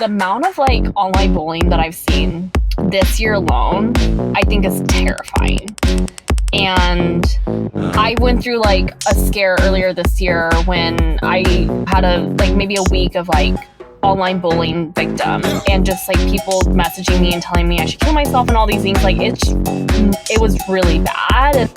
The amount of like online bullying that I've seen this year alone, I think is terrifying. And I went through like a scare earlier this year when I had maybe a week of like online bullying victim and just like people messaging me and telling me I should kill myself and all these things. Like it was really bad.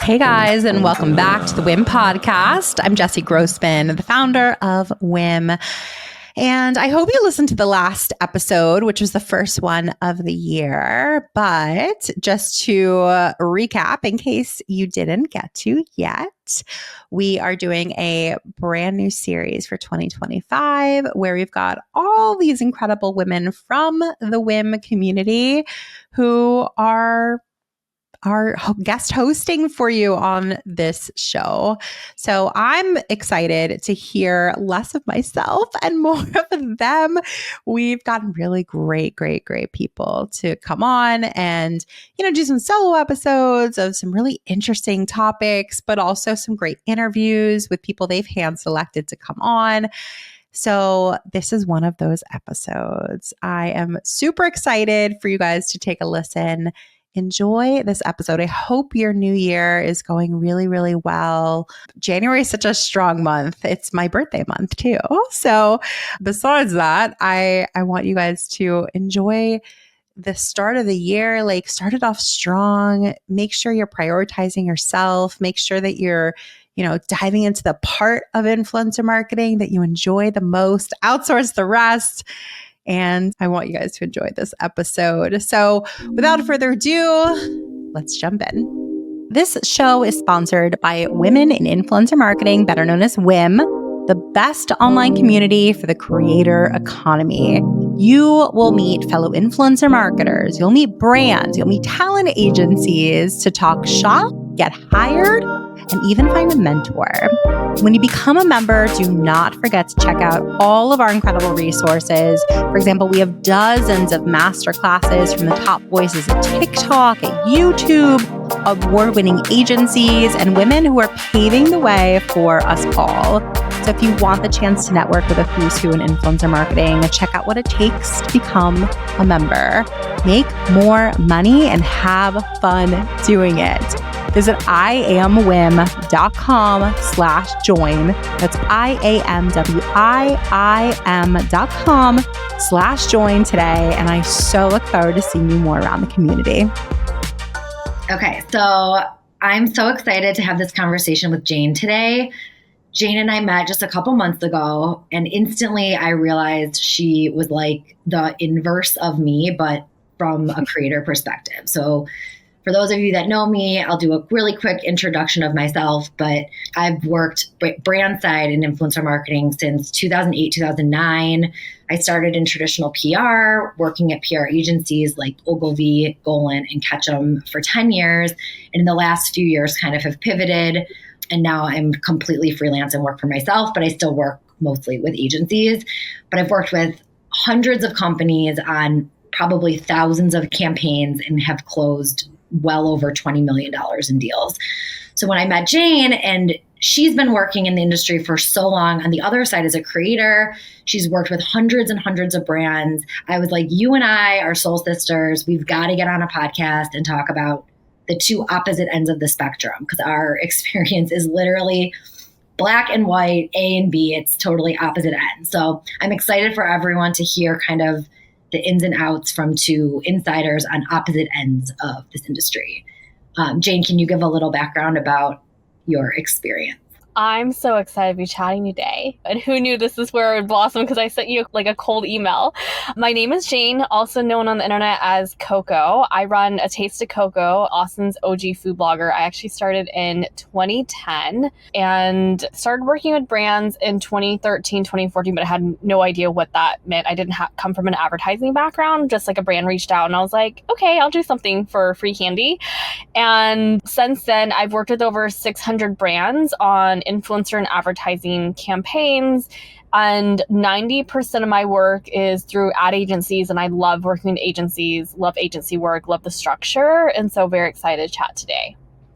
Hey guys, and welcome back to the WIIM podcast. I'm Jessie Grossman, the founder of WIIM. And I hope you listened to the last episode, which was the first one of the year. But just to recap, in case you didn't get to yet, we are doing a brand new series for 2025 where we've got all these incredible women from the WIIM community who are guest hosting for you on this show. So I'm excited to hear less of myself and more of them. We've gotten really great people to come on and, do some solo episodes of some really interesting topics, but also some great interviews with people they've hand selected to come on. So this is one of those episodes. I am super excited for you guys to take a listen. Enjoy this episode. I hope your new year is going really, really well. January is such a strong month. It's my birthday month too. So besides that, I want you guys to enjoy the start of the year. Like, start it off strong. Make sure you're prioritizing yourself. Make sure that you're diving into the part of influencer marketing that you enjoy the most. Outsource the rest. And I want you guys to enjoy this episode. So without further ado, let's jump in. This show is sponsored by Women in Influencer Marketing, better known as WIIM, the best online community for the creator economy. You will meet fellow influencer marketers. You'll meet brands. You'll meet talent agencies to talk shop, get hired, and even find a mentor. When you become a member, do not forget to check out all of our incredible resources. For example, we have dozens of masterclasses from the top voices at TikTok, at YouTube, award-winning agencies, and women who are paving the way for us all. So if you want the chance to network with a who's who in influencer marketing, check out what it takes to become a member. Make more money and have fun doing it. Visit iamwim.com/join. That's iamwim.com/join today. And I so look forward to seeing you more around the community. Okay, so I'm so excited to have this conversation with Jane today. Jane and I met just a couple months ago, and instantly I realized she was like the inverse of me, but from a creator perspective. So for those of you that know me, I'll do a really quick introduction of myself, but I've worked brand side in influencer marketing since 2008, 2009. I started in traditional PR, working at PR agencies like Ogilvy, Golan, and Ketchum for 10 years. And in the last few years kind of have pivoted. And now I'm completely freelance and work for myself, but I still work mostly with agencies. But I've worked with hundreds of companies on probably thousands of campaigns and have closed well over $20 million in deals. So when I met Jane, and she's been working in the industry for so long on the other side as a creator, she's worked with hundreds and hundreds of brands. I was like, you and I are soul sisters. We've got to get on a podcast and talk about the two opposite ends of the spectrum, because our experience is literally black and white, A and B. It's totally opposite ends. So I'm excited for everyone to hear kind of the ins and outs from two insiders on opposite ends of this industry. Jane, can you give a little background about your experience? I'm so excited to be chatting today. And who knew this is where it would blossom, because I sent you like a cold email. My name is Jane, also known on the internet as Coco. I run A Taste of Coco, Austin's OG food blogger. I actually started in 2010 and started working with brands in 2013, 2014, but I had no idea what that meant. I didn't come from an advertising background, just like a brand reached out and I was like, okay, I'll do something for free candy. And since then, I've worked with over 600 brands on influencer and advertising campaigns. And 90% of my work is through ad agencies. And I love working with agencies, love agency work, love the structure. And so very excited to chat today.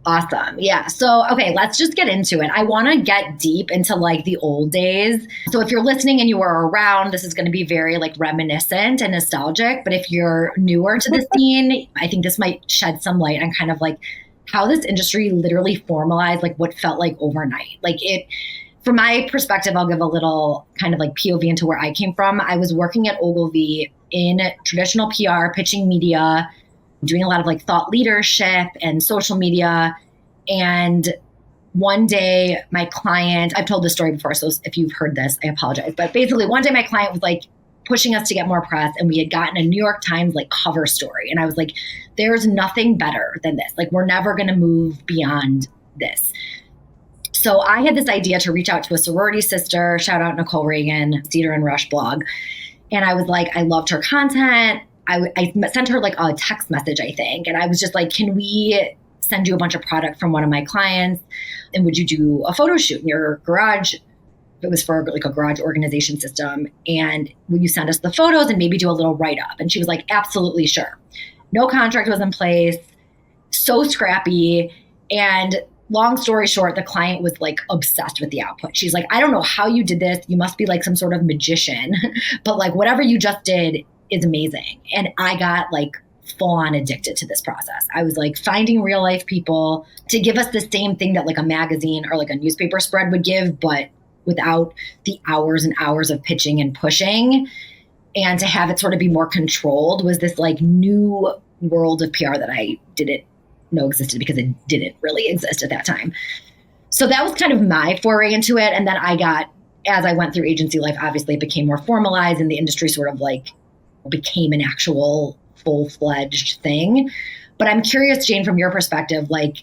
Awesome. Yeah. So, okay, let's just get into it. I want to get deep into like the old days. So if you're listening and you were around, this is going to be very like reminiscent and nostalgic. But if you're newer to the scene, I think this might shed some light on kind of like how this industry literally formalized like what felt like overnight. Like it, from my perspective, I'll give a little kind of like POV into where I came from. I was working at Ogilvy in traditional PR, pitching media, doing a lot of like thought leadership and social media. And one day my client, I've told this story before, so if you've heard this, I apologize. But basically one day my client was like pushing us to get more press, and we had gotten a New York Times like cover story. And I was like, there's nothing better than this. Like we're never going to move beyond this. So I had this idea to reach out to a sorority sister, shout out Nicole Reagan, Cedar and Rush blog. And I was like, I loved her content. I sent her like a text message, I think. And I was just like, can we send you a bunch of product from one of my clients? And would you do a photo shoot in your garage? It was for like a garage organization system. And will you send us the photos and maybe do a little write-up? And she was like, absolutely, sure. No contract was in place. So scrappy. And long story short, the client was like obsessed with the output. She's like, I don't know how you did this. You must be like some sort of magician. But like whatever you just did is amazing. And I got like full on addicted to this process. I was like finding real life people to give us the same thing that like a magazine or like a newspaper spread would give, but without the hours and hours of pitching and pushing. And to have it sort of be more controlled was this like new world of PR that I didn't know existed because it didn't really exist at that time. So that was kind of my foray into it. And then as I went through agency life, obviously it became more formalized and the industry sort of like became an actual full-fledged thing. But I'm curious, Jane, from your perspective, like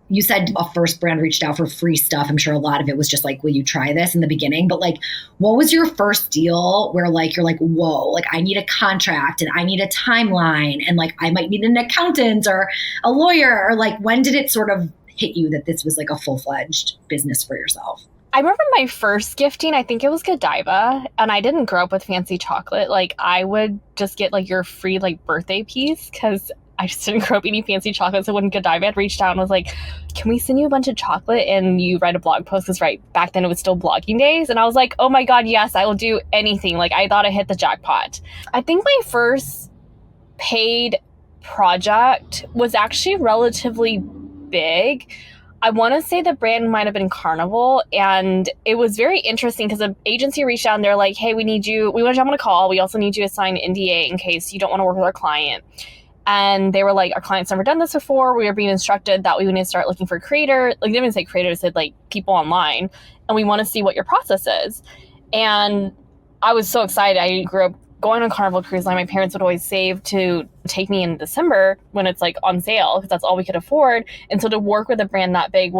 you said a first brand reached out for free stuff. I'm sure a lot of it was just like, will you try this in the beginning? But like, what was your first deal where like, you're like, whoa, like I need a contract and I need a timeline and like, I might need an accountant or a lawyer, or like, when did it sort of hit you that this was like a full-fledged business for yourself? I remember my first gifting, I think it was Godiva, and I didn't grow up with fancy chocolate. Like I would just get like your free like birthday piece because I just didn't grow up eating fancy chocolate. So when Godiva had reached out and was like, can we send you a bunch of chocolate and you write a blog post? Because right back then it was still blogging days. And I was like, oh my God, yes, I will do anything. Like I thought I hit the jackpot. I think my first paid project was actually relatively big. I want to say the brand might have been Carnival, and it was very interesting because the agency reached out and they're like, hey, we want to jump on a call. We also need you to sign an NDA in case you don't want to work with our client. And they were like, our client's never done this before. We are being instructed that we need to start looking for creator. Like they didn't even say creator, they said like people online, and we want to see what your process is. And I was so excited. I grew up going on Carnival Cruise Line. My parents would always save to take me in December when it's like on sale because that's all we could afford. And so to work with a brand that big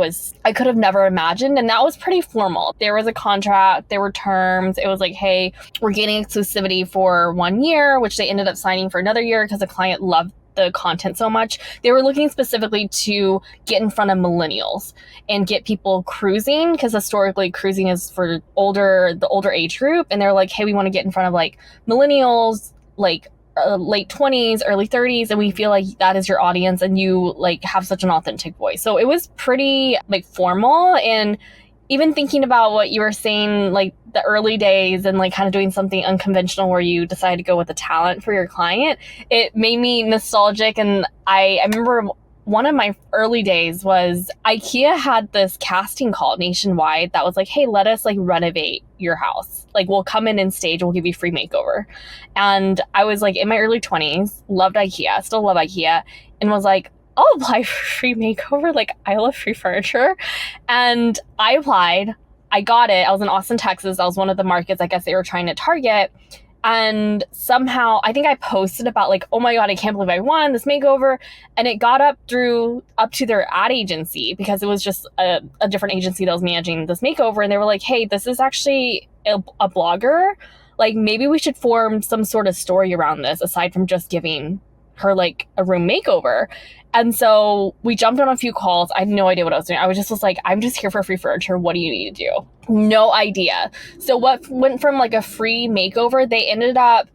I could have never imagined. And that was pretty formal. There was a contract, there were terms. It was like, hey, we're getting exclusivity for 1 year, which they ended up signing for another year because the client loved the content so much. They were looking specifically to get in front of millennials and get people cruising, because historically cruising is for the older age group. And they're like, hey, we want to get in front of like millennials, like late 20s, early 30s. And we feel like that is your audience and you like have such an authentic voice. So it was pretty like formal. And even thinking about what you were saying, like the early days and like kind of doing something unconventional where you decide to go with a talent for your client, it made me nostalgic. And I remember one of my early days was IKEA had this casting call nationwide that was like, hey, let us like renovate your house. Like we'll come in and stage, we'll give you free makeover. And I was like in my early 20s, loved IKEA, still love IKEA, and was like, I'll apply for free makeover. Like I love free furniture. And I applied, I got it. I was in Austin, Texas. That was one of the markets I guess they were trying to target. And somehow I think I posted about like, oh my God, I can't believe I won this makeover. And it got up to their ad agency because it was just a different agency that was managing this makeover. And they were like, hey, this is actually a blogger. Like maybe we should form some sort of story around this aside from just giving her like a room makeover. And so we jumped on a few calls. I had no idea what I was doing. I was like, I'm just here for free furniture. What do you need to do? No idea. So what went from like a free makeover, they ended up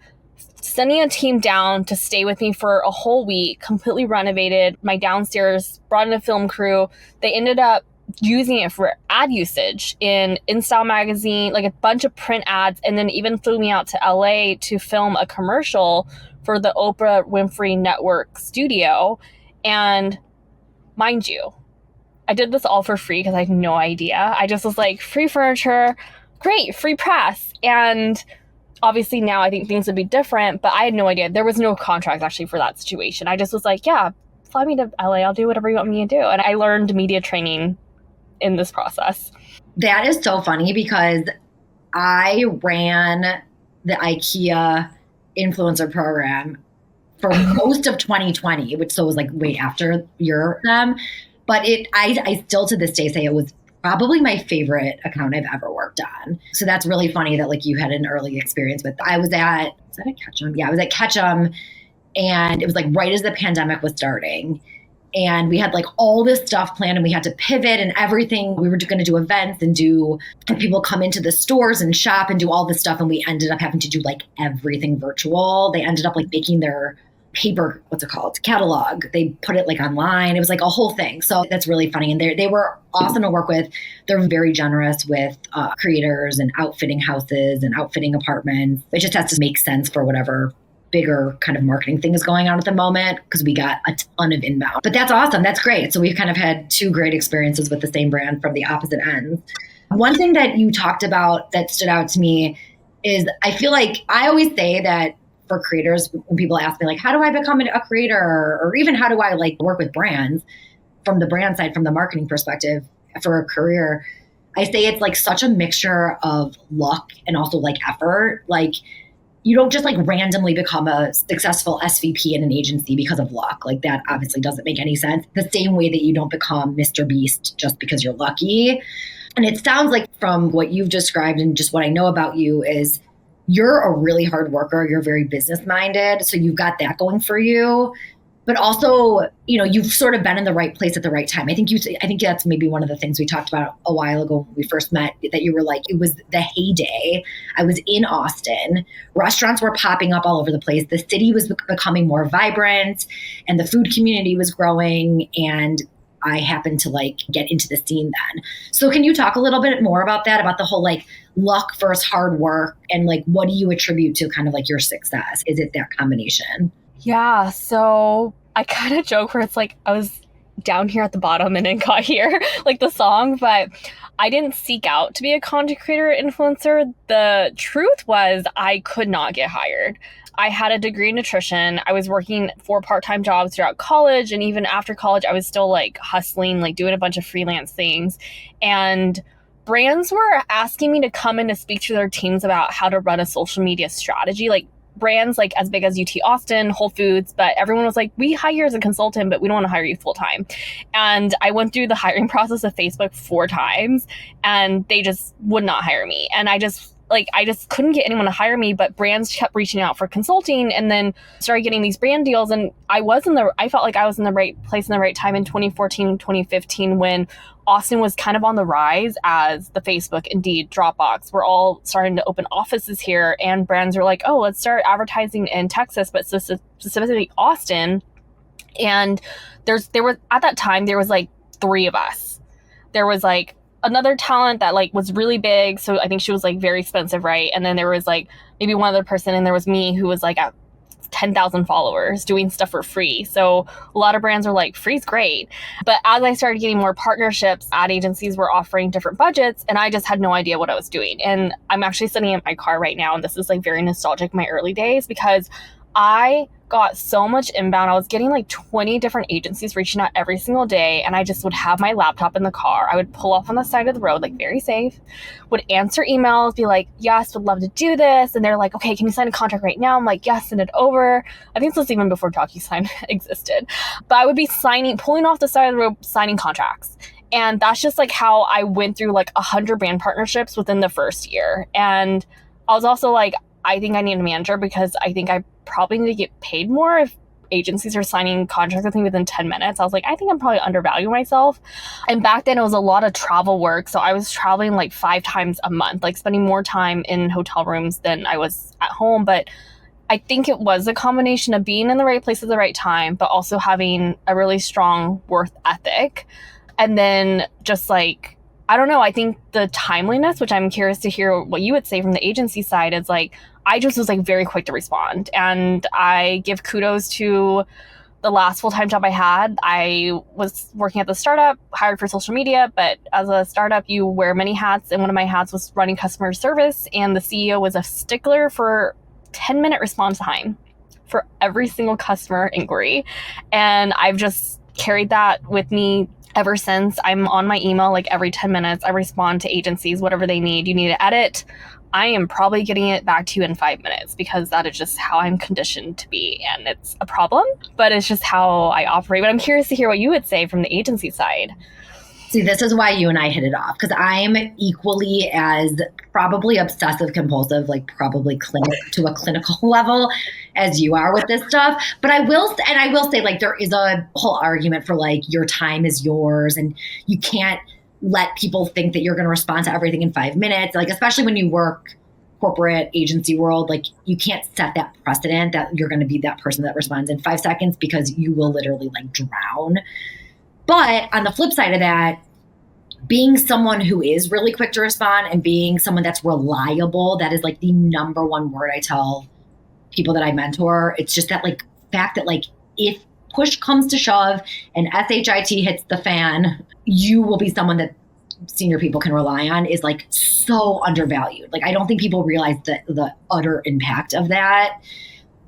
sending a team down to stay with me for a whole week, completely renovated my downstairs, brought in a film crew. They ended up using it for ad usage in InStyle magazine, like a bunch of print ads, and then even flew me out to LA to film a commercial for the Oprah Winfrey Network studio. And mind you, I did this all for free because I had no idea. I just was like, free furniture, great, free press. And obviously now I think things would be different, but I had no idea. There was no contract actually for that situation. I just was like, yeah, fly me to LA. I'll do whatever you want me to do. And I learned media training in this process. That is so funny because I ran the IKEA influencer program for most of 2020, which so was like way after them. But I still to this day say it was probably my favorite account I've ever worked on. So that's really funny that like you had an early experience with. Was that at Ketchum? Yeah, I was at Ketchum, and it was like right as the pandemic was starting. And we had like all this stuff planned, and we had to pivot and everything. We were going to do events and people come into the stores and shop and do all this stuff. And we ended up having to do like everything virtual. They ended up like making their paper, catalog. They put it like online. It was like a whole thing. So that's really funny. And they were awesome to work with. They're very generous with creators and outfitting houses and outfitting apartments. It just has to make sense for whatever bigger kind of marketing thing is going on at the moment, because we got a ton of inbound. But that's awesome. That's great. So we've kind of had two great experiences with the same brand from the opposite ends. One thing that you talked about that stood out to me is I feel like I always say that for creators, when people ask me like, how do I become a creator? Or even how do I like work with brands from the brand side, from the marketing perspective for a career? I say it's like such a mixture of luck and also like effort. Like, you don't just like randomly become a successful SVP in an agency because of luck. Like that obviously doesn't make any sense. The same way that you don't become Mr. Beast just because you're lucky. And it sounds like from what you've described and just what I know about you is you're a really hard worker. You're very business minded. So you've got that going for you. But also, you've sort of been in the right place at the right time. I think that's maybe one of the things we talked about a while ago when we first met, that you were like, it was the heyday. I was in Austin. Restaurants were popping up all over the place. The city was becoming more vibrant and the food community was growing. And I happened to like get into the scene then. So can you talk a little bit more about that, about the whole like luck versus hard work, and like what do you attribute to kind of like your success? Is it that combination? Yeah, so I kind of joke where it's like I was down here at the bottom and then got here, like the song, but I didn't seek out to be a content creator influencer. The truth was I could not get hired. I had a degree in nutrition. I was working 4 part-time jobs throughout college, and even after college, I was still like hustling, like doing a bunch of freelance things. And brands were asking me to come in to speak to their teams about how to run a social media strategy, like brands like as big as UT Austin, Whole Foods, but everyone was like, we hire you as a consultant, but we don't want to hire you full time. And I went through the hiring process of Facebook 4 times and they just would not hire me. And I just couldn't get anyone to hire me, but brands kept reaching out for consulting and then started getting these brand deals. And I felt like I was in the right place in the right time in 2014 and 2015 when Austin was kind of on the rise as the Facebook, Indeed, Dropbox were all starting to open offices here. And brands were like, oh, let's start advertising in Texas, but specifically Austin. And there was at that time, there was like 3 of us. There was like another talent that like was really big. So I think she was like very expensive, right? And then there was like maybe one other person, and there was me who was like at 10,000 followers doing stuff for free. So a lot of brands were like, free's great. But as I started getting more partnerships, ad agencies were offering different budgets, and I just had no idea what I was doing. And I'm actually sitting in my car right now, and this is like very nostalgic, my early days, because I got so much inbound. I was getting like 20 different agencies reaching out every single day. And I just would have my laptop in the car. I would pull off on the side of the road, like very safe, would answer emails, be like, yes, would love to do this. And they're like, okay, can you sign a contract right now? I'm like, yes, send it over. I think this was even before DocuSign existed. But I would be pulling off the side of the road, signing contracts. And that's just like how I went through like 100 brand partnerships within the first year. And I was also like, I think I need a manager because I think I probably need to get paid more if agencies are signing contracts with me within 10 minutes. I was like, I think I'm probably undervaluing myself. And back then it was a lot of travel work. So I was traveling like 5 times a month, like spending more time in hotel rooms than I was at home. But I think it was a combination of being in the right place at the right time, but also having a really strong work ethic. And then just like, I don't know, I think the timeliness, which I'm curious to hear what you would say from the agency side, is like, I just was like very quick to respond. And I give kudos to the last full-time job I had. I was working at the startup, hired for social media, but as a startup, you wear many hats. And one of my hats was running customer service. And the CEO was a stickler for 10-minute response time for every single customer inquiry. And I've just carried that with me ever since. I'm on my email like every 10 minutes. I respond to agencies, whatever they need. You need to edit, I am probably getting it back to you in 5 minutes, because that is just how I'm conditioned to be. And it's a problem, but it's just how I operate. But I'm curious to hear what you would say from the agency side. See, this is why you and I hit it off, because I'm equally as probably obsessive compulsive, like probably to a clinical level as you are with this stuff. But I will say, like, there is a whole argument for like your time is yours and you can't let people think that you're going to respond to everything in 5 minutes. Like, especially when you work corporate agency world, like you can't set that precedent that you're going to be that person that responds in 5 seconds, because you will literally like drown. But on the flip side of that, being someone who is really quick to respond and being someone that's reliable, that is like the number one word I tell people that I mentor. It's just that like fact that like if push comes to shove and SHIT hits the fan, you will be someone that senior people can rely on, is like so undervalued. Like, I don't think people realize the utter impact of that.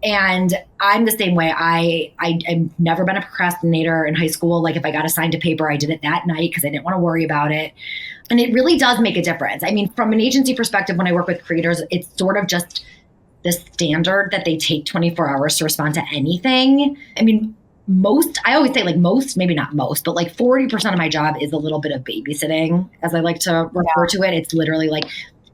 And I'm the same way. I've never been a procrastinator in high school. Like, if I got assigned a paper, I did it that night because I didn't want to worry about it. And it really does make a difference. I mean, from an agency perspective, when I work with creators, it's sort of just the standard that they take 24 hours to respond to anything. I mean, I always say like most, maybe not most, but like 40% of my job is a little bit of babysitting, as I like to refer to it. It's literally like,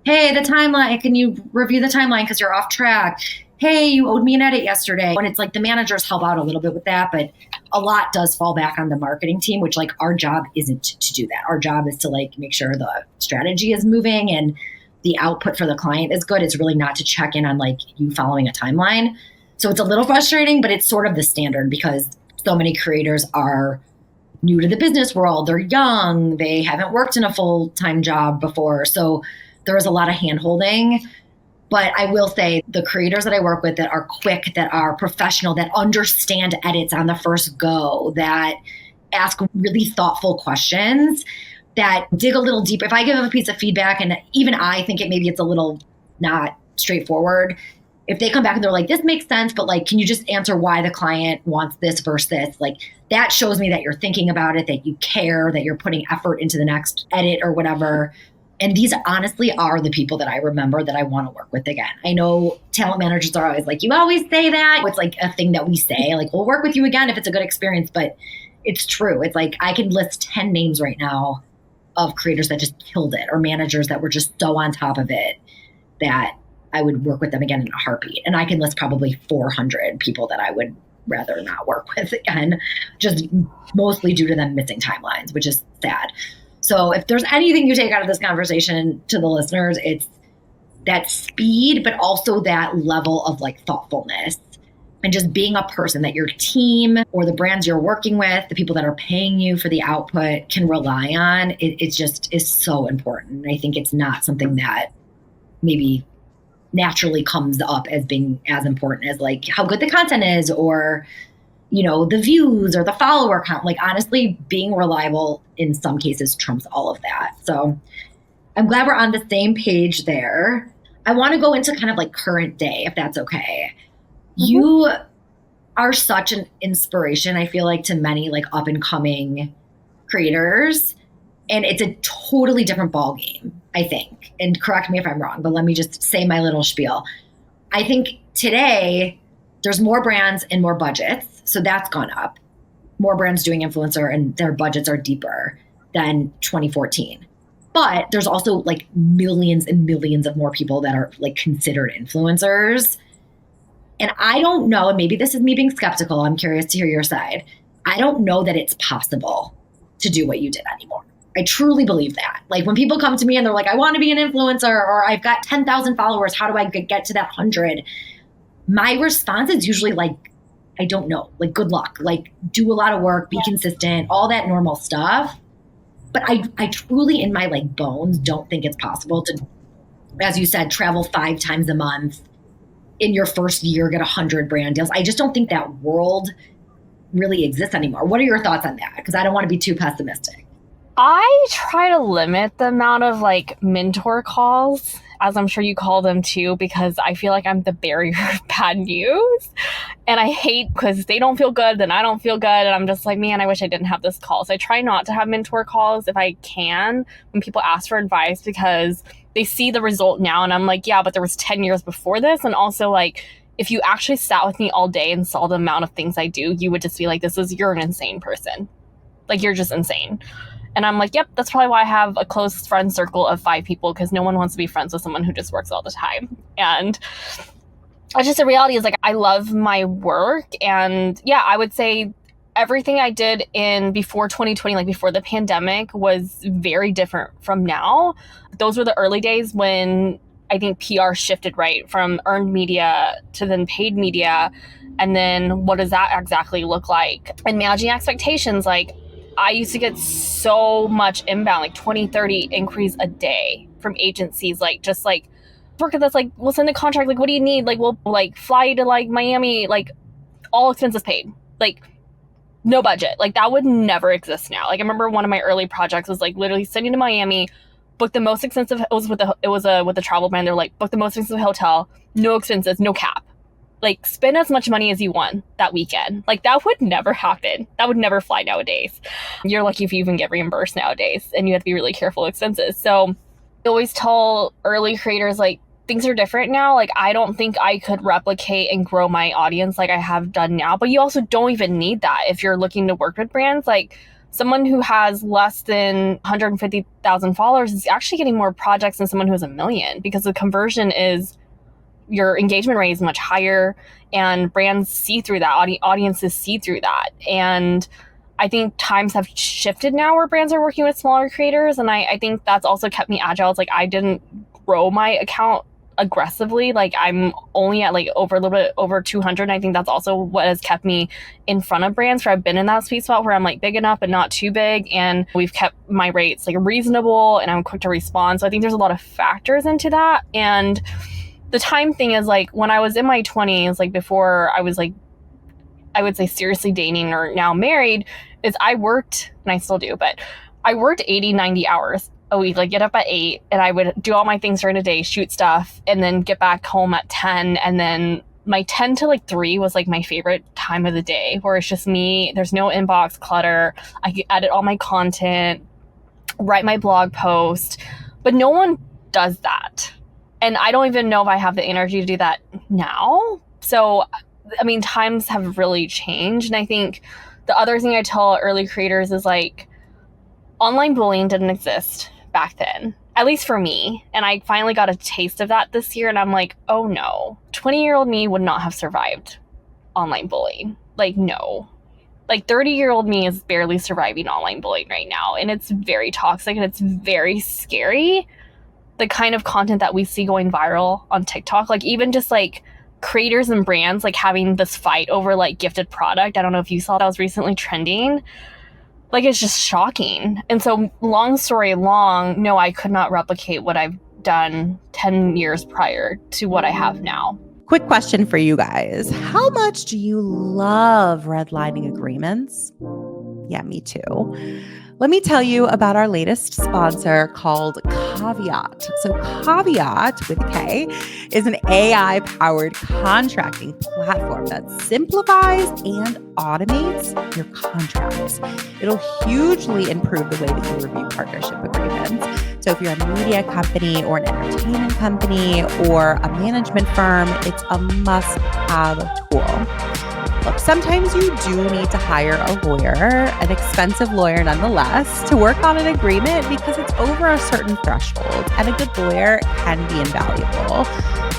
hey, the timeline, can you review the timeline because you're off track? Hey, you owed me an edit yesterday. And it's like the managers help out a little bit with that, but a lot does fall back on the marketing team, which like our job isn't to do that. Our job is to like make sure the strategy is moving and the output for the client is good. It's really not to check in on like you following a timeline. So it's a little frustrating, but it's sort of the standard because so many creators are new to the business world. They're young. They haven't worked in a full-time job before. So there is a lot of hand-holding. But I will say the creators that I work with that are quick, that are professional, that understand edits on the first go, that ask really thoughtful questions, that dig a little deeper. If I give them a piece of feedback and even I think maybe it's a little not straightforward, if they come back and they're like, this makes sense, but like, can you just answer why the client wants this versus this? Like, that shows me that you're thinking about it, that you care, that you're putting effort into the next edit or whatever. And these honestly are the people that I remember that I want to work with again. I know talent managers are always like, you always say that. It's like a thing that we say, like, we'll work with you again if it's a good experience, but it's true. It's like, I can list 10 names right now of creators that just killed it, or managers that were just so on top of it that I would work with them again in a heartbeat. And I can list probably 400 people that I would rather not work with again, just mostly due to them missing timelines, which is sad. So if there's anything you take out of this conversation to the listeners, it's that speed, but also that level of like thoughtfulness and just being a person that your team or the brands you're working with, the people that are paying you for the output can rely on. It just is so important. I think it's not something that maybe naturally comes up as being as important as like how good the content is, or, you know, the views or the follower count. Like, honestly, being reliable in some cases trumps all of that. So I'm glad we're on the same page there. I want to go into kind of like current day, if that's okay. Mm-hmm. You are such an inspiration, I feel like, to many like up and coming creators. And it's a totally different ballgame, I think. And correct me if I'm wrong, but let me just say my little spiel. I think today there's more brands and more budgets. So that's gone up. More brands doing influencer and their budgets are deeper than 2014. But there's also like millions and millions of more people that are like considered influencers. And I don't know, and maybe this is me being skeptical, I'm curious to hear your side. I don't know that it's possible to do what you did anymore. I truly believe that. Like, when people come to me and they're like, I want to be an influencer, or I've got 10,000 followers, how do I get to that 100? my response is usually like, I don't know, like good luck, like do a lot of work, be consistent, all that normal stuff. But I truly in my like bones don't think it's possible to, as you said, travel 5 times a month in your first year, get 100 brand deals. I just don't think that world really exists anymore. What are your thoughts on that? Because I don't want to be too pessimistic. I try to limit the amount of like mentor calls, as I'm sure you call them too, because I feel like I'm the barrier of bad news. And I hate because they don't feel good, then I don't feel good. And I'm just like, man, I wish I didn't have this call. So I try not to have mentor calls if I can when people ask for advice, because they see the result now. And I'm like, yeah, but there was 10 years before this. And also like, if you actually sat with me all day and saw the amount of things I do, you would just be like, you're an insane person. Like, you're just insane. And I'm like, yep, that's probably why I have a close friend circle of 5 people, because no one wants to be friends with someone who just works all the time. And it's just the reality is like, I love my work. And yeah, I would say everything I did before 2020, like before the pandemic, was very different from now. Those were the early days when I think PR shifted, right, from earned media to then paid media. And then what does that exactly look like? And managing expectations, like I used to get so much inbound, like 20, 30 inquiries a day from agencies, like just like work at this, like we'll send a contract, like what do you need? Like we'll like fly you to like Miami, like all expenses paid, like no budget. Like that would never exist now. Like I remember one of my early projects was like literally sending to Miami, book the most expensive, it was with a travel brand. They're like, book the most expensive hotel, no expenses, no cap. Like spend as much money as you want that weekend. Like that would never happen. That would never fly nowadays. You're lucky if you even get reimbursed nowadays, and you have to be really careful with expenses. So I always tell early creators, like, things are different now. Like I don't think I could replicate and grow my audience like I have done now, but you also don't even need that if you're looking to work with brands. Like someone who has less than 150,000 followers is actually getting more projects than someone who has 1 million, because the conversion is, your engagement rate is much higher, and brands see through that, audiences see through that. And I think times have shifted now where brands are working with smaller creators. And I think that's also kept me agile. It's like I didn't grow my account aggressively. Like I'm only at like a little bit over 200. And I think that's also what has kept me in front of brands, where I've been in that sweet spot where I'm like big enough but not too big. And we've kept my rates like reasonable, and I'm quick to respond. So I think there's a lot of factors into that. And the time thing is like when I was in my 20s, like before I was like, I would say seriously dating or now married, is I worked, and I still do, but I worked 80, 90 hours a week, like get up at 8 and I would do all my things during the day, shoot stuff, and then get back home at 10. And then my 10 to like 3 was like my favorite time of the day, where it's just me, there's no inbox clutter. I could edit all my content, write my blog post, but no one does that. And I don't even know if I have the energy to do that now. So, I mean, times have really changed. And I think the other thing I tell early creators is like, online bullying didn't exist back then, at least for me. And I finally got a taste of that this year. And I'm like, oh no, 20-year-old me would not have survived online bullying. Like, no. Like 30-year-old me is barely surviving online bullying right now. And it's very toxic and it's very scary. The kind of content that we see going viral on TikTok, like even just like creators and brands like having this fight over like gifted product. I don't know if you saw that was recently trending. Like it's just shocking. And so long story long, no, I could not replicate what I've done 10 years prior to what I have now. Quick question for you guys. How much do you love redlining agreements? Yeah, me too. Let me tell you about our latest sponsor called Caveat. So Caveat, with a K, is an AI-powered contracting platform that simplifies and automates your contracts. It'll hugely improve the way that you review partnership agreements. So if you're a media company or an entertainment company or a management firm, it's a must-have tool. Look, sometimes you do need to hire a lawyer, an expensive lawyer nonetheless, to work on an agreement because it's over a certain threshold, and a good lawyer can be invaluable.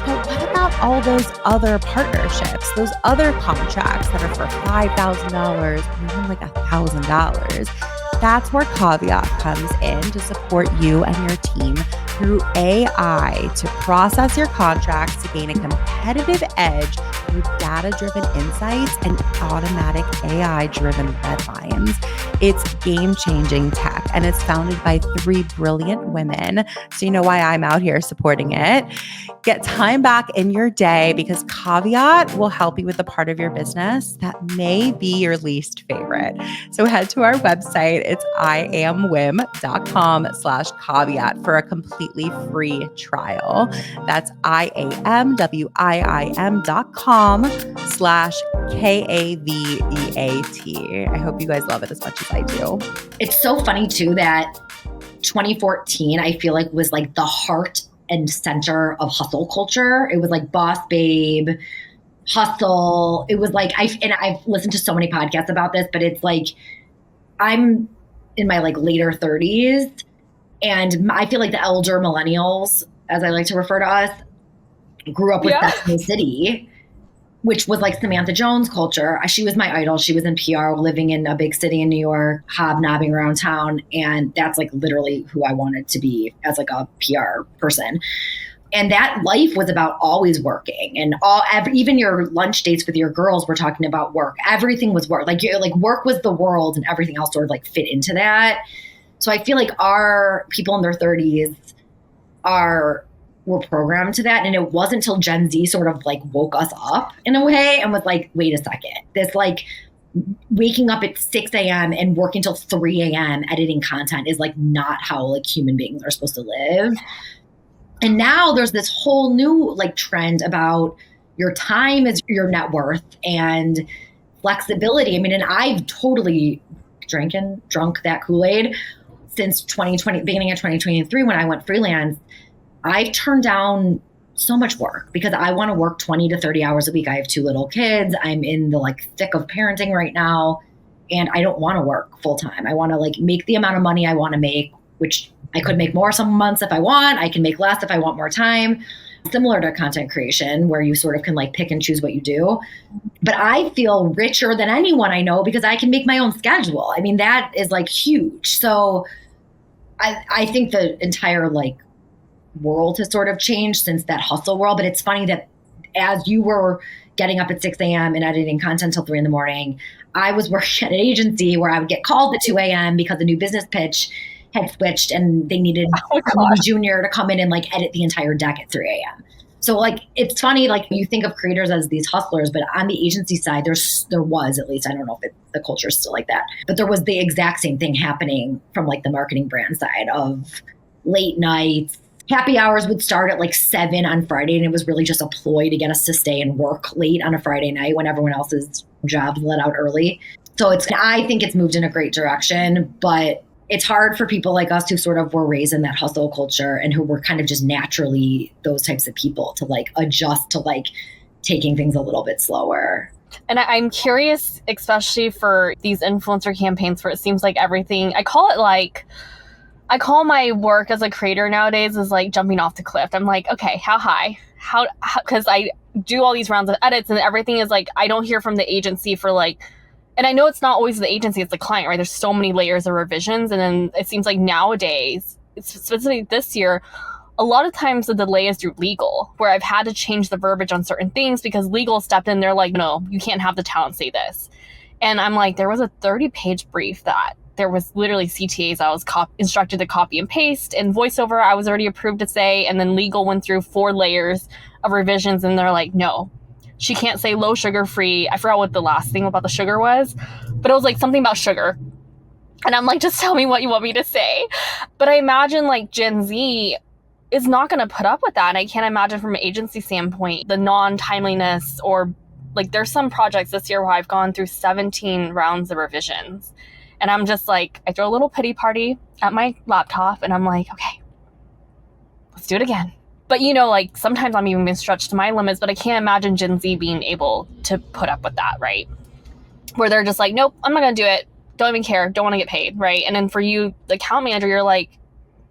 But what about all those other partnerships, those other contracts that are for $5,000 or even like $1,000? That's where Caveat comes in to support you and your team through AI to process your contracts to gain a competitive edge through data-driven insights and automatic AI-driven red lines. It's game-changing tech, and it's founded by 3 brilliant women. So you know why I'm out here supporting it. Get time back in your day because Caveat will help you with the part of your business that may be your least favorite. So head to our website. It's iamwim.com/caveat for a completely free trial. That's iamwim.com/KAVEAT. I hope you guys love it as much as I do. It's so funny too that 2014, I feel like was like the heart and center of hustle culture. It was like Boss Babe, hustle. It was like, I've listened to so many podcasts about this, but it's like, I'm in my like later 30s and I feel like the elder millennials, as I like to refer to us, grew up with Sex and the City, which was like Samantha Jones culture. She was my idol. She was in PR, living in a big city in New York, hobnobbing around town. And that's like literally who I wanted to be as like a PR person. And that life was about always working, and even your lunch dates with your girls were talking about work. Everything was work. Like work was the world, and everything else sort of like fit into that. So I feel like our people in their 30s were programmed to that. And it wasn't until Gen Z sort of like woke us up in a way and was like, wait a second, this like waking up at 6 a.m. and working till 3 a.m. editing content is like not how like human beings are supposed to live. And now there's this whole new like trend about your time is your net worth and flexibility. I mean, and I've totally drunk that Kool-Aid since 2020, beginning of 2023, when I went freelance. I've turned down so much work because I want to work 20 to 30 hours a week. I have 2 little kids. I'm in the like thick of parenting right now, and I don't want to work full time. I want to like make the amount of money I want to make, which I could make more some months if I want. I can make less if I want more time. Similar to content creation, where you sort of can like pick and choose what you do. But I feel richer than anyone I know because I can make my own schedule. I mean, that is like huge. So I think the entire like world has sort of changed since that hustle world. But it's funny that as you were getting up at 6 a.m. and editing content till 3 a.m, I was working at an agency where I would get called at 2 a.m. because a new business pitch had switched and they needed a junior to come in and like edit the entire deck at 3 a.m. So like, it's funny, like you think of creators as these hustlers, but on the agency side, there was, at least, I don't know if the culture is still like that, but there was the exact same thing happening from like the marketing brand side of late nights. Happy hours would start at like 7 on Friday, and it was really just a ploy to get us to stay and work late on a Friday night when everyone else's jobs let out early. So I think it's moved in a great direction, but it's hard for people like us who sort of were raised in that hustle culture and who were kind of just naturally those types of people to like adjust to like taking things a little bit slower. And I'm curious, especially for these influencer campaigns where it seems like everything, I call my work as a creator nowadays is like jumping off the cliff. I'm like, okay, how high? How, because I do all these rounds of edits and everything is like, I don't hear from the agency for like, and I know it's not always the agency, it's the client, right? There's so many layers of revisions. And then it seems like nowadays, specifically this year, a lot of times the delay is through legal, where I've had to change the verbiage on certain things because legal stepped in. They're like, no, you can't have the talent say this. And I'm like, there was a 30-page brief that there was literally CTAs I was instructed to copy and paste, and voiceover I was already approved to say, and then legal went through 4 layers of revisions, and they're like, no, she can't say low sugar free. I forgot what the last thing about the sugar was, but it was like something about sugar. And I'm like, just tell me what you want me to say. But I imagine like Gen Z is not going to put up with that. And I can't imagine from an agency standpoint, the non-timeliness, or like there's some projects this year where I've gone through 17 rounds of revisions. And I'm just like, I throw a little pity party at my laptop and I'm like, okay, let's do it again. But you know, like sometimes I'm even being stretched to my limits, but I can't imagine Gen Z being able to put up with that, right? Where they're just like, nope, I'm not going to do it. Don't even care. Don't want to get paid, right? And then for you, the account manager, you're like,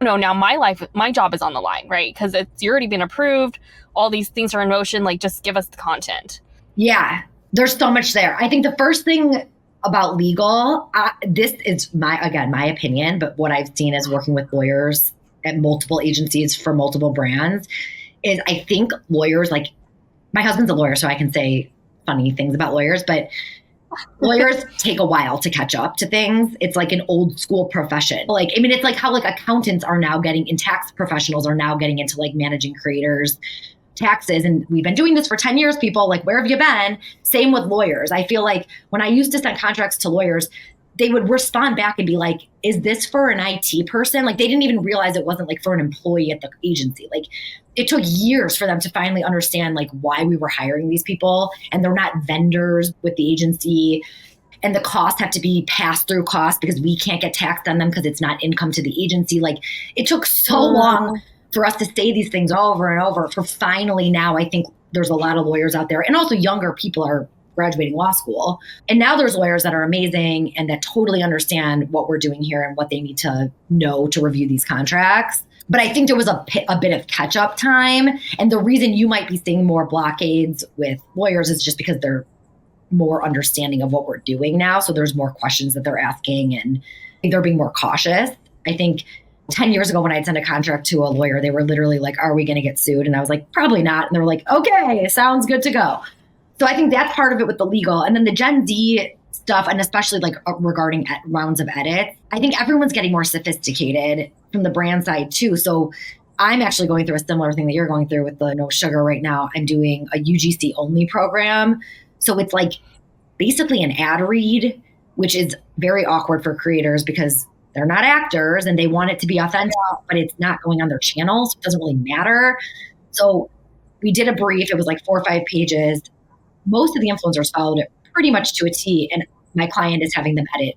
no, now my job is on the line, right? Because it's already been approved. All these things are in motion. Like, just give us the content. Yeah, there's so much there. I think the first thing about legal, this is my opinion, but what I've seen is working with lawyers at multiple agencies for multiple brands is I think lawyers like my husband's a lawyer, so I can say funny things about lawyers, but lawyers take a while to catch up to things. It's like an old school profession. Like, I mean, it's like how like accountants are now getting, and tax professionals are now getting into like managing creators' taxes. And we've been doing this for 10 years, people. Like, where have you been? Same with lawyers. I feel like when I used to send contracts to lawyers, they would respond back and be like, is this for an IT person? Like, they didn't even realize it wasn't like for an employee at the agency. Like, it took years for them to finally understand like why we were hiring these people, and they're not vendors with the agency, and the costs have to be passed through costs because we can't get taxed on them because it's not income to the agency. Like, it took so long for us to say these things over and over for finally now I think there's a lot of lawyers out there, and also younger people are graduating law school. And now there's lawyers that are amazing and that totally understand what we're doing here and what they need to know to review these contracts. But I think there was a bit of catch-up time. And the reason you might be seeing more blockades with lawyers is just because they're more understanding of what we're doing now. So there's more questions that they're asking and they're being more cautious. I think 10 years ago when I'd send a contract to a lawyer, they were literally like, are we going to get sued? And I was like, probably not. And they were like, okay, sounds good to go. So I think that's part of it with the legal. And then the Gen Z stuff, and especially like regarding rounds of edits, I think everyone's getting more sophisticated from the brand side too. So I'm actually going through a similar thing that you're going through with the no sugar right now. I'm doing a UGC only program. So it's like basically an ad read, which is very awkward for creators because they're not actors and they want it to be authentic, but it's not going on their channels. So it doesn't really matter. So we did a brief. It was like 4 or 5 pages. Most of the influencers followed it pretty much to a T. And my client is having them edit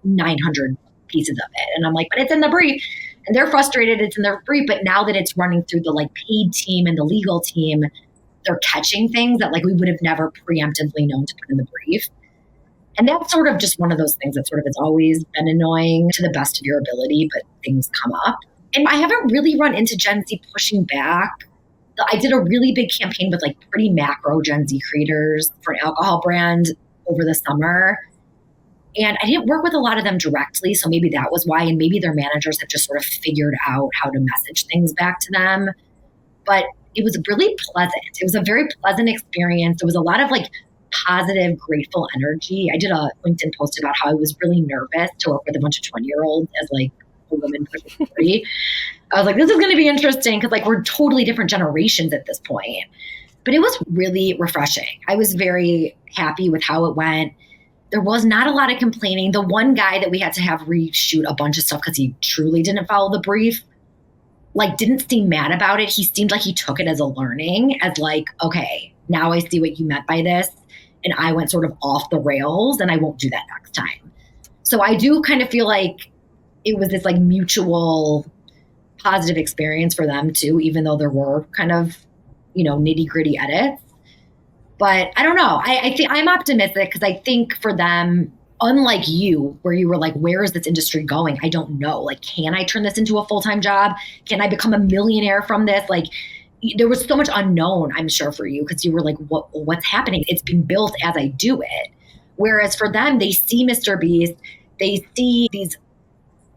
900 pieces of it. And I'm like, but it's in the brief. And they're frustrated it's in their brief. But now that it's running through the like paid team and the legal team, they're catching things that like we would have never preemptively known to put in the brief. And that's sort of just one of those things that sort of has always been annoying to the best of your ability, but things come up. And I haven't really run into Gen Z pushing back. I did a really big campaign with like pretty macro Gen Z creators for an alcohol brand over the summer. And I didn't work with a lot of them directly. So maybe that was why. And maybe their managers have just sort of figured out how to message things back to them. But it was really pleasant. It was a very pleasant experience. There was a lot of like positive, grateful energy. I did a LinkedIn post about how I was really nervous to work with a bunch of 20-year-olds as like a woman pushing 40. I was like, this is going to be interesting because like we're totally different generations at this point. But it was really refreshing. I was very happy with how it went. There was not a lot of complaining. The one guy that we had to have reshoot a bunch of stuff because he truly didn't follow the brief, like didn't seem mad about it. He seemed like he took it as a learning, as like, okay, now I see what you meant by this. And I went sort of off the rails and I won't do that next time. So I do kind of feel like it was this like mutual positive experience for them too, even though there were kind of, you know, nitty gritty edits. But I don't know. I think I'm optimistic because I think for them, unlike you, where you were like, where is this industry going? I don't know. Like, can I turn this into a full-time job? Can I become a millionaire from this? Like, there was so much unknown, I'm sure, for you because you were like, what's happening? It's being built as I do it. Whereas for them, they see Mr. Beast, they see these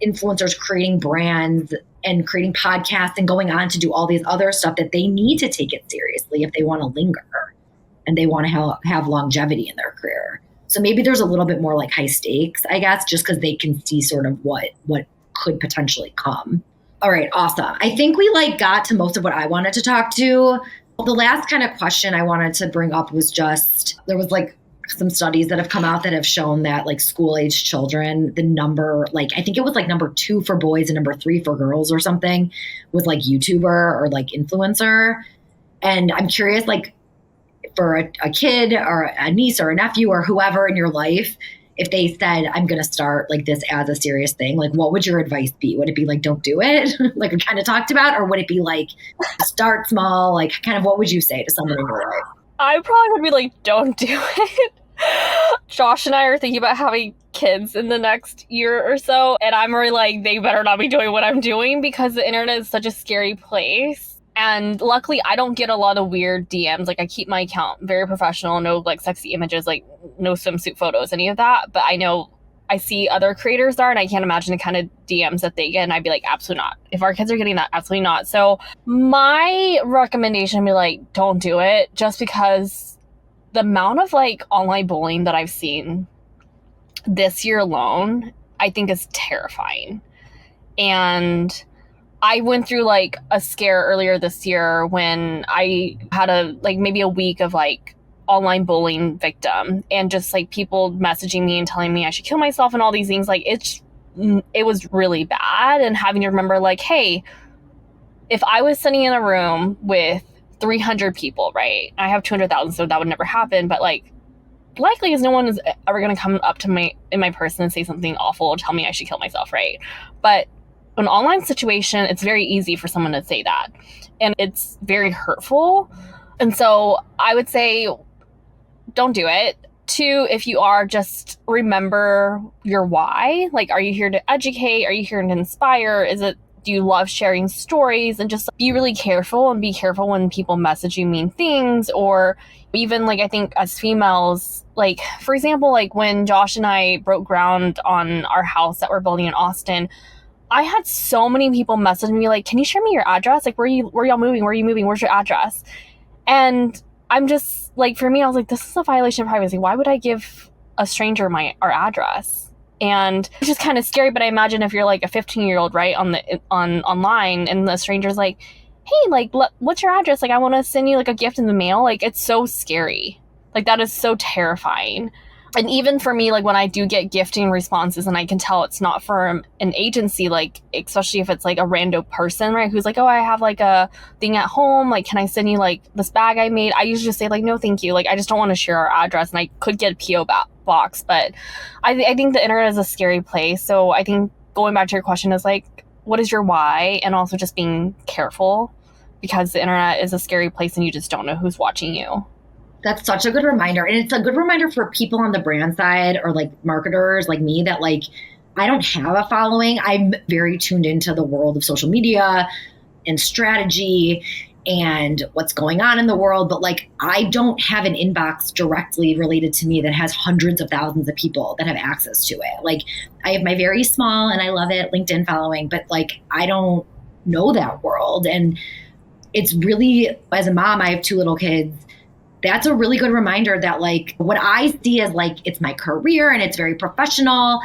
influencers creating brands and creating podcasts and going on to do all these other stuff that they need to take it seriously if they want to linger and they want to have longevity in their career. So maybe there's a little bit more like high stakes, I guess, just because they can see sort of what could potentially come. All right, awesome. I think we like got to most of what I wanted to talk to. The last kind of question I wanted to bring up was just, there was like some studies that have come out that have shown that like school age children, the number, like, I think it was like number 2 for boys and number 3 for girls or something was like YouTuber or like influencer. And I'm curious, like for a kid or a niece or a nephew or whoever in your life, if they said, I'm going to start like this as a serious thing, like what would your advice be? Would it be like, don't do it? Like we kind of talked about, or would it be like, start small? Like kind of what would you say to someone in your life? I probably would be like, don't do it. Josh and I are thinking about having kids in the next year or so. And I'm really like, they better not be doing what I'm doing because the internet is such a scary place. And luckily, I don't get a lot of weird DMs. Like, I keep my account very professional, no, like, sexy images, like, no swimsuit photos, any of that. But I I see other creators are, and I can't imagine the kind of DMs that they get. And I'd be like, absolutely not. If our kids are getting that, absolutely not. So my recommendation would be like, don't do it, just because the amount of like online bullying that I've seen this year alone, I think is terrifying. And I went through like a scare earlier this year when I had maybe a week of like online bullying victim, and just like people messaging me and telling me I should kill myself and all these things. Like it was really bad, and having to remember like, hey, if I was sitting in a room with 300 people, right? I have 200,000, so that would never happen. But like, likely is no one is ever going to come up to me in my person and say something awful or tell me I should kill myself, right? But an online situation, it's very easy for someone to say that, and it's very hurtful. And so I would say, don't do it. 2, if you are, just remember your why. Like, are you here to educate? Are you here to inspire? Do you love sharing stories? And just be really careful, and be careful when people message you mean things. Or even like, I think as females, like for example, like when Josh and I broke ground on our house that we're building in Austin, I had so many people message me like, can you share me your address? Like, where y'all moving? Where are you moving? Where's your address? And I'm just like, for me, I was like, this is a violation of privacy. Why would I give a stranger our address? And it's just kind of scary. But I imagine if you're like a 15-year-old, right, online, and the stranger's like, hey, like, what's your address? Like, I want to send you like a gift in the mail. Like, it's so scary. Like, that is so terrifying. And even for me, like when I do get gifting responses and I can tell it's not from an agency, like especially if it's like a random person, right, who's like, oh, I have like a thing at home, like can I send you like this bag I made? I usually just say like, no, thank you. Like, I just don't want to share our address, and I could get a PO box. But I think the internet is a scary place. So I think going back to your question is like, what is your why? And also just being careful, because the internet is a scary place and you just don't know who's watching you. That's such a good reminder. And it's a good reminder for people on the brand side, or like marketers like me, that like, I don't have a following. I'm very tuned into the world of social media and strategy and what's going on in the world. But like, I don't have an inbox directly related to me that has hundreds of thousands of people that have access to it. Like, I have my very small, and I love it, LinkedIn following, but like, I don't know that world. And it's really, as a mom, I have 2 little kids. That's a really good reminder that like, what I see as like, it's my career and it's very professional.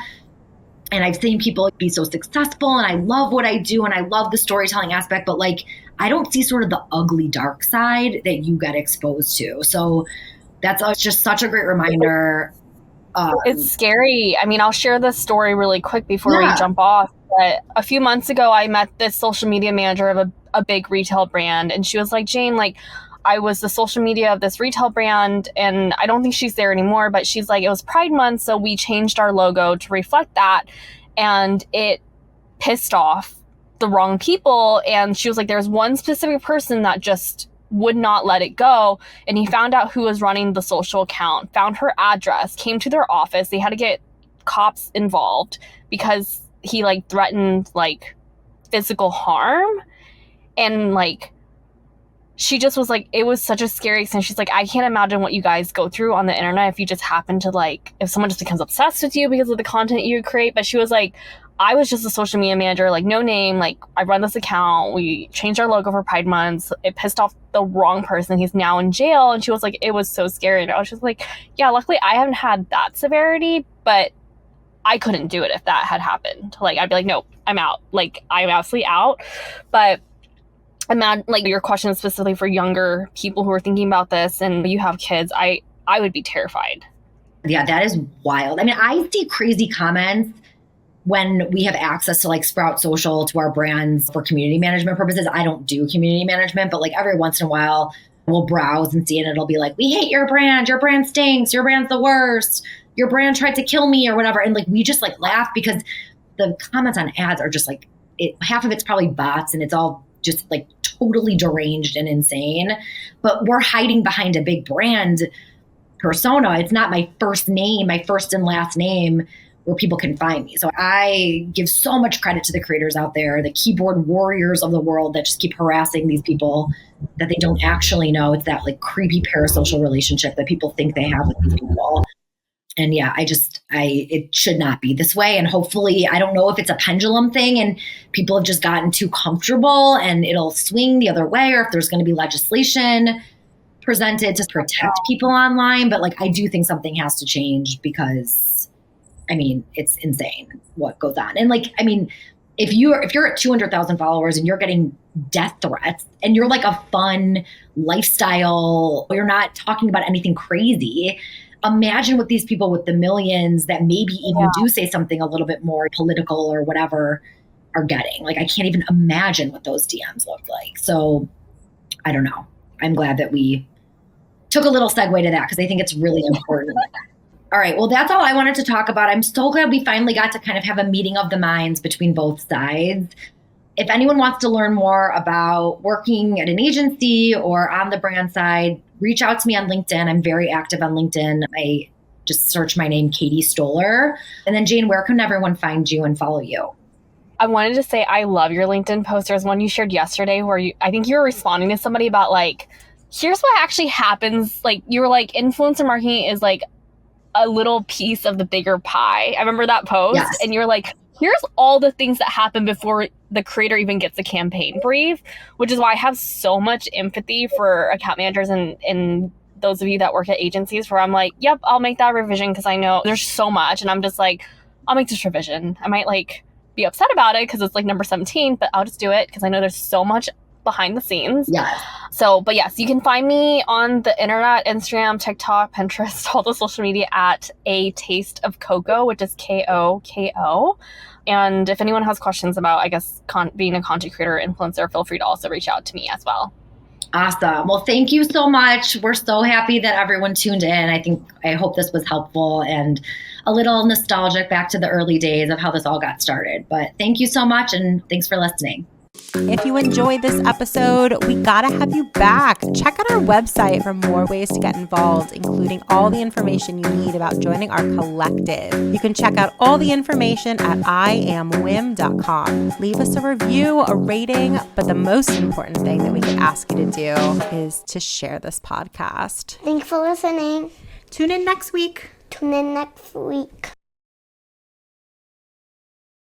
And I've seen people be so successful, and I love what I do, and I love the storytelling aspect, but like, I don't see sort of the ugly dark side that you get exposed to. So that's just such a great reminder. It's scary. I mean, I'll share this story really quick before we jump off. But a few months ago, I met this social media manager of a big retail brand, and she was like, Jane, like, I was the social media of this retail brand, and I don't think she's there anymore, but she's like, it was Pride Month, so we changed our logo to reflect that, and it pissed off the wrong people. And she was like, there's one specific person that just would not let it go, and he found out who was running the social account, found her address, came to their office. They had to get cops involved because he like threatened like physical harm. And like, she just was like, it was such a scary thing. She's like, I can't imagine what you guys go through on the internet if you just happen to like, if someone just becomes obsessed with you because of the content you create. But she was like, I was just a social media manager, like no name, like I run this account. We changed our logo for Pride Month. It pissed off the wrong person. He's now in jail. And she was like, it was so scary. And I was just like, yeah, luckily I haven't had that severity, but I couldn't do it if that had happened. Like, I'd be like, nope, I'm out. Like, I'm absolutely out. But imagine, like, your question is specifically for younger people who are thinking about this and you have kids, I would be terrified. Yeah, that is wild. I mean, I see crazy comments when we have access to like Sprout Social to our brands for community management purposes. I don't do community management, but like every once in a while we'll browse and see, and it'll be like, we hate your brand stinks, your brand's the worst, your brand tried to kill me or whatever. And like, we just like laugh because the comments on ads are just like, half of it's probably bots and it's all just like totally deranged and insane, but we're hiding behind a big brand persona. It's not my first name, my first and last name where people can find me. So I give so much credit to the creators out there, the keyboard warriors of the world that just keep harassing these people that they don't actually know. It's that like creepy parasocial relationship that people think they have with these people. And yeah, it should not be this way. And hopefully, I don't know if it's a pendulum thing and people have just gotten too comfortable and it'll swing the other way, or if there's going to be legislation presented to protect people online. But like, I do think something has to change because, I mean, it's insane what goes on. And like, I mean, if you're at 200,000 followers and you're getting death threats and you're like a fun lifestyle, you're not talking about anything crazy. Imagine what these people with the millions that maybe even do say something a little bit more political or whatever are getting. Like, I can't even imagine what those DMs look like. So I don't know. I'm glad that we took a little segue to that because I think it's really important. All right. Well, that's all I wanted to talk about. I'm so glad we finally got to kind of have a meeting of the minds between both sides. If anyone wants to learn more about working at an agency or on the brand side, reach out to me on LinkedIn. I'm very active on LinkedIn. I just search my name, Katie Stoller. And then Jane, where can everyone find you and follow you? I wanted to say I love your LinkedIn post. There's one you shared yesterday where I think you were responding to somebody about like, here's what actually happens. Like, you were like, influencer marketing is like a little piece of the bigger pie. I remember that post. Yes. And you're like, here's all the things that happen before the creator even gets a campaign brief, which is why I have so much empathy for account managers and those of you that work at agencies where I'm like, yep, I'll make that revision because I know there's so much. And I'm just like, I'll make this revision. I might like be upset about it because it's like number 17, but I'll just do it because I know there's so much behind the scenes. Yes. So, but yes, you can find me on the internet, Instagram, TikTok, Pinterest, all the social media at A Taste of Cocoa, which is KOKO. And if anyone has questions about, I guess, being a content creator or influencer, feel free to also reach out to me as well. Awesome. Well, thank you so much. We're so happy that everyone tuned in. I hope this was helpful and a little nostalgic back to the early days of how this all got started. But thank you so much, and thanks for listening. If you enjoyed this episode, we gotta have you back. Check out our website for more ways to get involved, including all the information you need about joining our collective. You can check out all the information at IamWIIM.com. Leave us a review, a rating, but the most important thing that we could ask you to do is to share this podcast. Thanks for listening. Tune in next week. Tune in next week.